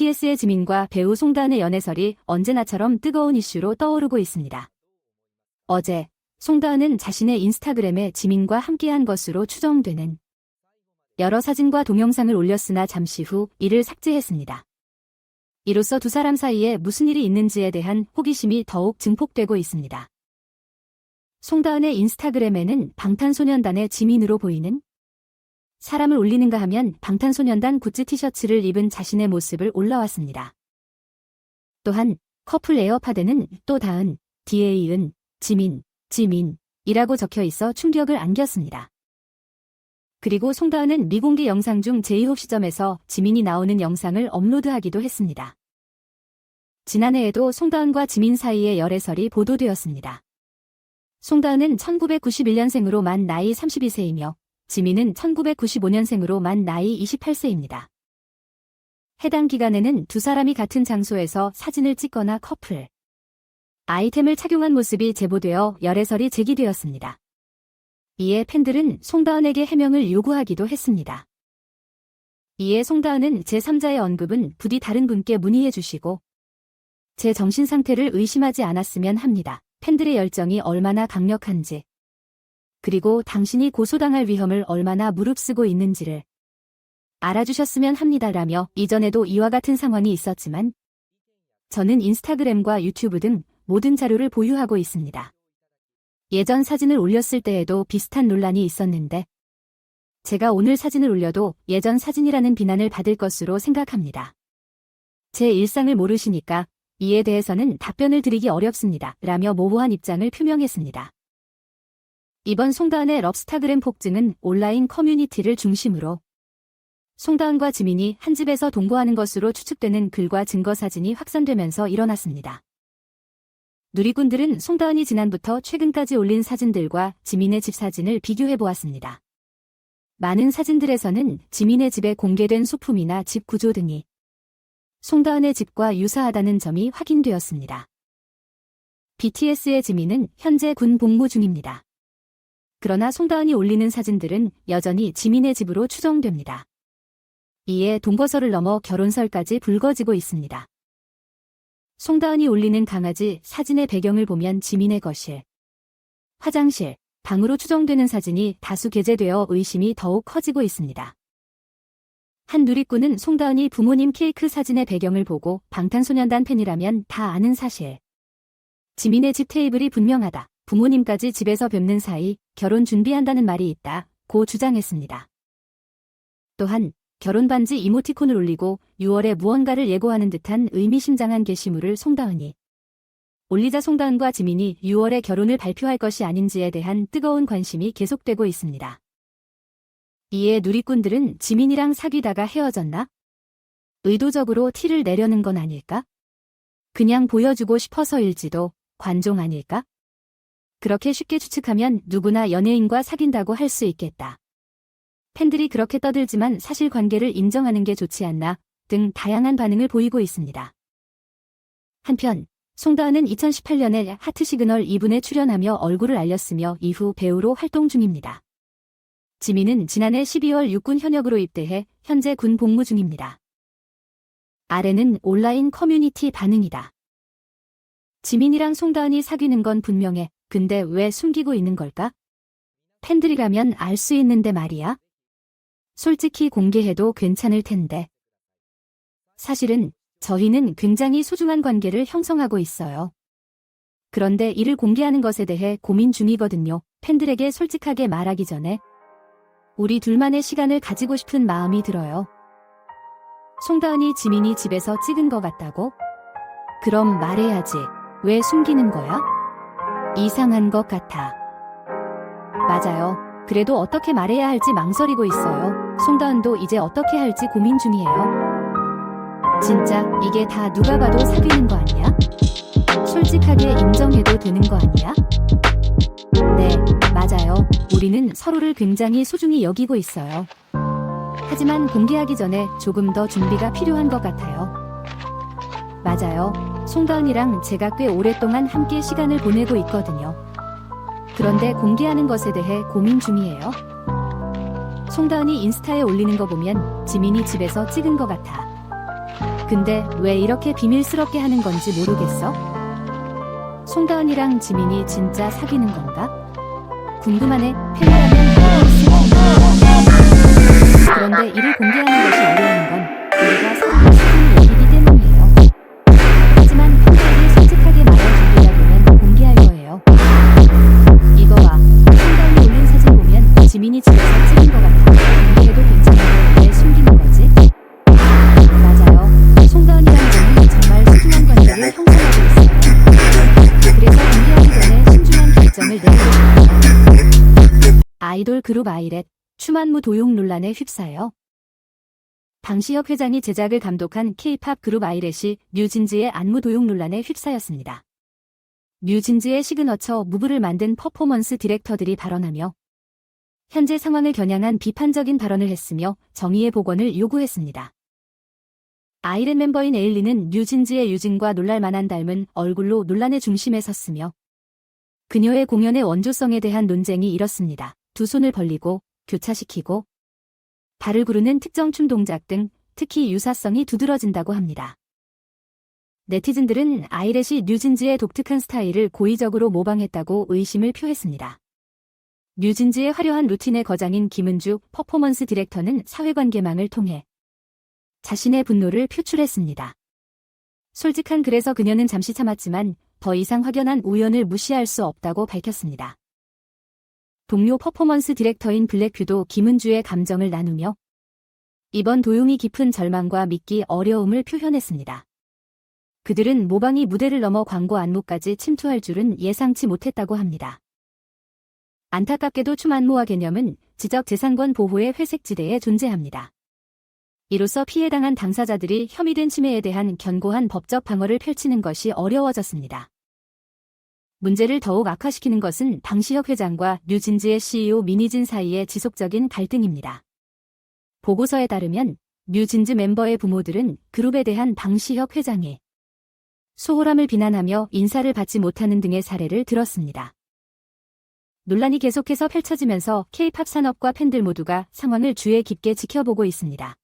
BTS의 지민과 배우 송다은의 연애설이 언제나처럼 뜨거운 이슈로 떠오르고 있습니다. 어제 송다은은 자신의 인스타그램에 지민과 함께한 것으로 추정되는 여러 사진과 동영상을 올렸으나 잠시 후 이를 삭제했습니다. 이로써 두 사람 사이에 무슨 일이 있는지에 대한 호기심이 더욱 증폭되고 있습니다. 송다은의 인스타그램에는 방탄소년단의 지민으로 보이는 사람을 올리는가 하면 방탄소년단 굿즈 티셔츠를 입은 자신의 모습을 올라왔습니다. 또한 커플 에어팟에는 또 다은, DA은, 지민, 지민이라고 적혀 있어 충격을 안겼습니다. 그리고 송다은은 미공개 영상 중 제2호 시점에서 지민이 나오는 영상을 업로드하기도 했습니다. 지난해에도 송다은과 지민 사이의 열애설이 보도되었습니다. 송다은은 1991년생으로 만 나이 32세이며 지민은 1995년생으로 만 나이 28세입니다. 해당 기간에는 두 사람이 같은 장소에서 사진을 찍거나 커플 아이템을 착용한 모습이 제보되어 열애설이 제기되었습니다. 이에 팬들은 송다은에게 해명을 요구하기도 했습니다. 이에 송다은은 제3자의 언급은 부디 다른 분께 문의해 주시고 제 정신 상태를 의심하지 않았으면 합니다. 팬들의 열정이 얼마나 강력한지 그리고 당신이 고소당할 위험을 얼마나 무릅쓰고 있는지를 알아주셨으면 합니다라며 이전에도 이와 같은 상황이 있었지만 저는 인스타그램과 유튜브 등 모든 자료를 보유하고 있습니다. 예전 사진을 올렸을 때에도 비슷한 논란이 있었는데 제가 오늘 사진을 올려도 예전 사진이라는 비난을 받을 것으로 생각합니다. 제 일상을 모르시니까 이에 대해서는 답변을 드리기 어렵습니다. 라며 모호한 입장을 표명했습니다. 이번 송다은의 럽스타그램 폭증은 온라인 커뮤니티를 중심으로 송다은과 지민이 한 집에서 동거하는 것으로 추측되는 글과 증거 사진이 확산되면서 일어났습니다. 누리꾼들은 송다은이 지난부터 최근까지 올린 사진들과 지민의 집 사진을 비교해보았습니다. 많은 사진들에서는 지민의 집에 공개된 소품이나 집 구조 등이 송다은의 집과 유사하다는 점이 확인되었습니다. BTS의 지민은 현재 군 복무 중입니다. 그러나 송다은이 올리는 사진들은 여전히 지민의 집으로 추정됩니다. 이에 동거설을 넘어 결혼설까지 불거지고 있습니다. 송다은이 올리는 강아지 사진의 배경을 보면 지민의 거실, 화장실, 방으로 추정되는 사진이 다수 게재되어 의심이 더욱 커지고 있습니다. 한 누리꾼은 송다은이 부모님 케이크 사진의 배경을 보고 방탄소년단 팬이라면 다 아는 사실. 지민의 집 테이블이 분명하다. 부모님까지 집에서 뵙는 사이 결혼 준비한다는 말이 있다고 주장했습니다. 또한 결혼 반지 이모티콘을 올리고 6월에 무언가를 예고하는 듯한 의미심장한 게시물을 송다은이 올리자 송다은과 지민이 6월에 결혼을 발표할 것이 아닌지에 대한 뜨거운 관심이 계속되고 있습니다. 이에 누리꾼들은 지민이랑 사귀다가 헤어졌나? 의도적으로 티를 내려는 건 아닐까? 그냥 보여주고 싶어서일지도 관종 아닐까? 그렇게 쉽게 추측하면 누구나 연예인과 사귄다고 할 수 있겠다. 팬들이 그렇게 떠들지만 사실관계를 인정하는 게 좋지 않나 등 다양한 반응을 보이고 있습니다. 한편 송다은은 2018년에 하트시그널 2분에 출연하며 얼굴을 알렸으며 이후 배우로 활동 중입니다. 지민은 지난해 12월 육군 현역으로 입대해 현재 군 복무 중입니다. 아래는 온라인 커뮤니티 반응이다. 지민이랑 송다은이 사귀는 건 분명해. 근데 왜 숨기고 있는 걸까? 팬들이라면 알 수 있는데 말이야. 솔직히 공개해도 괜찮을 텐데. 사실은 저희는 굉장히 소중한 관계를 형성하고 있어요. 그런데 이를 공개하는 것에 대해 고민 중이거든요. 팬들에게 솔직하게 말하기 전에 우리 둘만의 시간을 가지고 싶은 마음이 들어요. 송다은이 지민이 집에서 찍은 것 같다고? 그럼 말해야지. 왜 숨기는 거야? 이상한 것 같아. 맞아요. 그래도 어떻게 말해야 할지 망설이고 있어요. 송다은도 이제 어떻게 할지 고민 중이에요. 진짜 이게 다 누가 봐도 사귀는 거 아니야? 솔직하게 인정해도 되는 거 아니야? 네, 맞아요. 우리는 서로를 굉장히 소중히 여기고 있어요. 하지만 공개하기 전에 조금 더 준비가 필요한 것 같아요. 맞아요. 송다은이랑 제가 꽤 오랫동안 함께 시간을 보내고 있거든요. 그런데 공개하는 것에 대해 고민 중이에요. 송다은이 인스타에 올리는 거 보면 지민이 집에서 찍은 것 같아. 근데 왜 이렇게 비밀스럽게 하는 건지 모르겠어? 송다은이랑 지민이 진짜 사귀는 건가? 궁금하네. 팬이라면 알고 있을 텐데. 그런데 이를 공개하는 것이 어려운 건 우리가 서로 사귀는 얘기이기 때문이에요. 하지만 팬들이 솔직하게 말할 준비가 되면 공개할 거예요. 이거와 송다은이 올린 사진 보면 지민이 집에서 찍은 것 같아. 공개해도 괜찮은데 왜 숨기는 거지? 맞아요. 송다은이랑 저는 정말 소중한 관계를 형성하고 있어요. 그래서 공개하기 전에 신중한 결정을 내리고 싶어요. 아이돌 그룹 아이렛, 추만무 도용 논란에 휩싸여 방시혁 회장이 제작을 감독한 K-팝 그룹 아이렛이 뉴진즈의 안무 도용 논란에 휩싸였습니다. 뉴진즈의 시그너처 무브를 만든 퍼포먼스 디렉터들이 발언하며 현재 상황을 겨냥한 비판적인 발언을 했으며 정의의 복원을 요구했습니다. 아이렛 멤버인 에일리는 뉴진즈의 유진과 놀랄만한 닮은 얼굴로 논란의 중심에 섰으며 그녀의 공연의 원조성에 대한 논쟁이 일었습니다. 두 손을 벌리고 교차시키고 발을 구르는 특정 춤 동작 등 특히 유사성이 두드러진다고 합니다. 네티즌들은 아이렛이 뉴진즈의 독특한 스타일을 고의적으로 모방했다고 의심을 표했습니다. 뉴진즈의 화려한 루틴의 거장인 김은주 퍼포먼스 디렉터는 사회관계망을 통해 자신의 분노를 표출했습니다. 솔직한 글에서 그녀는 잠시 참았지만 더 이상 확연한 우연을 무시할 수 없다고 밝혔습니다. 동료 퍼포먼스 디렉터인 블랙뷰도 김은주의 감정을 나누며 이번 도용이 깊은 절망과 믿기 어려움을 표현했습니다. 그들은 모방이 무대를 넘어 광고 안무까지 침투할 줄은 예상치 못했다고 합니다. 안타깝게도 춤 안무와 개념은 지적재산권 보호의 회색지대에 존재합니다. 이로써 피해당한 당사자들이 혐의된 침해에 대한 견고한 법적 방어를 펼치는 것이 어려워졌습니다. 문제를 더욱 악화시키는 것은 방시혁 회장과 뉴진즈의 CEO 민희진 사이의 지속적인 갈등입니다. 보고서에 따르면 뉴진즈 멤버의 부모들은 그룹에 대한 방시혁 회장의 소홀함을 비난하며 인사를 받지 못하는 등의 사례를 들었습니다. 논란이 계속해서 펼쳐지면서 K-팝 산업과 팬들 모두가 상황을 주의 깊게 지켜보고 있습니다.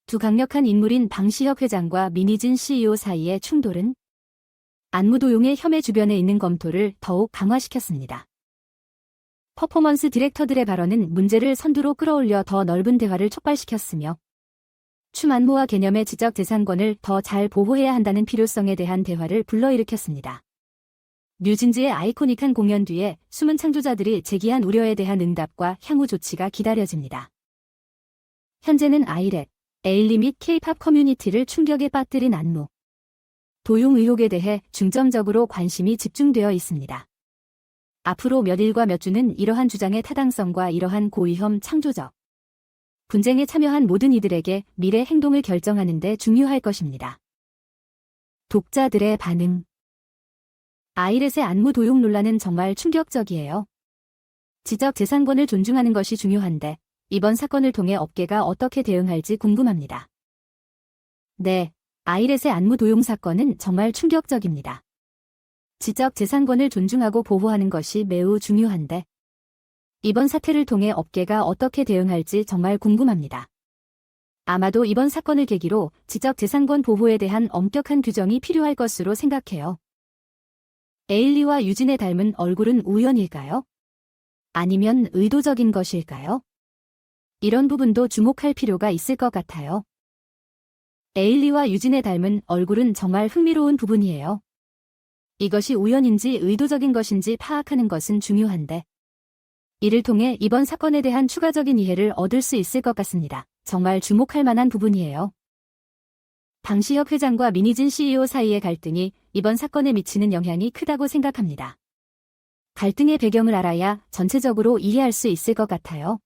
두 강력한 인물인 방시혁 회장과 민희진 CEO 사이의 충돌은 안무 도용의 혐의 주변에 있는 검토를 더욱 강화시켰습니다. 퍼포먼스 디렉터들의 발언은 문제를 선두로 끌어올려 더 넓은 대화를 촉발시켰으며 춤 안무와 개념의 지적재산권을 더 잘 보호해야 한다는 필요성에 대한 대화를 불러일으켰습니다. 뉴진즈의 아이코닉한 공연 뒤에 숨은 창조자들이 제기한 우려에 대한 응답과 향후 조치가 기다려집니다. 현재는 아이렛, 에일리 및 K-팝 커뮤니티를 충격에 빠뜨린 안무, 도용 의혹에 대해 중점적으로 관심이 집중되어 있습니다. 앞으로 몇 일과 몇 주는 이러한 주장의 타당성과 이러한 고위험 창조적 분쟁에 참여한 모든 이들에게 미래 행동을 결정하는 데 중요할 것입니다. 독자들의 반응. 아이렛의 안무 도용 논란은 정말 충격적이에요. 지적재산권을 존중하는 것이 중요한데 이번 사건을 통해 업계가 어떻게 대응할지 궁금합니다. 네, 아이렛의 안무 도용 사건은 정말 충격적입니다. 지적재산권을 존중하고 보호하는 것이 매우 중요한데 이번 사태를 통해 업계가 어떻게 대응할지 정말 궁금합니다. 아마도 이번 사건을 계기로 지적재산권 보호에 대한 엄격한 규정이 필요할 것으로 생각해요. 에일리와 유진의 닮은 얼굴은 우연일까요? 아니면 의도적인 것일까요? 이런 부분도 주목할 필요가 있을 것 같아요. 에일리와 유진의 닮은 얼굴은 정말 흥미로운 부분이에요. 이것이 우연인지 의도적인 것인지 파악하는 것은 중요한데 이를 통해 이번 사건에 대한 추가적인 이해를 얻을 수 있을 것 같습니다. 정말 주목할 만한 부분이에요. 방시혁 회장과 민희진 CEO 사이의 갈등이 이번 사건에 미치는 영향이 크다고 생각합니다. 갈등의 배경을 알아야 전체적으로 이해할 수 있을 것 같아요.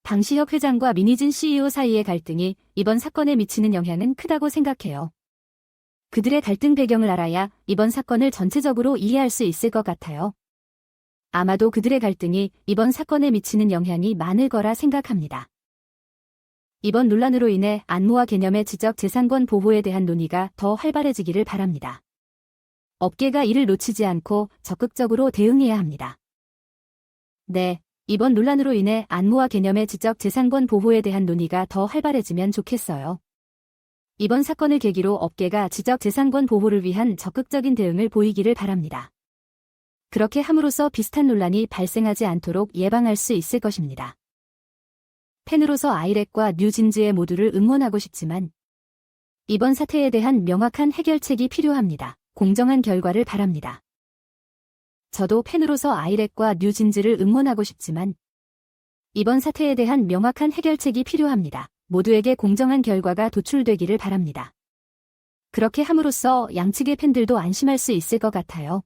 방시혁 회장과 민희진 CEO 사이의 갈등이 이번 사건에 미치는 영향은 크다고 생각해요. 그들의 갈등 배경을 알아야 이번 사건을 전체적으로 이해할 수 있을 것 같아요. 아마도 그들의 갈등이 이번 사건에 미치는 영향이 많을 거라 생각합니다. 이번 논란으로 인해 안무와 개념의 지적재산권 보호에 대한 논의가 더 활발해지기를 바랍니다. 업계가 이를 놓치지 않고 적극적으로 대응해야 합니다. 네, 이번 논란으로 인해 안무와 개념의 지적재산권 보호에 대한 논의가 더 활발해지면 좋겠어요. 이번 사건을 계기로 업계가 지적재산권 보호를 위한 적극적인 대응을 보이기를 바랍니다. 그렇게 함으로써 비슷한 논란이 발생하지 않도록 예방할 수 있을 것입니다. 팬으로서 아이렉과 뉴진즈의 모두를 응원하고 싶지만 이번 사태에 대한 명확한 해결책이 필요합니다. 공정한 결과를 바랍니다. 저도 팬으로서 아이렉과 뉴진즈를 응원하고 싶지만 이번 사태에 대한 명확한 해결책이 필요합니다. 모두에게 공정한 결과가 도출되기를 바랍니다. 그렇게 함으로써 양측의 팬들도 안심할 수 있을 것 같아요.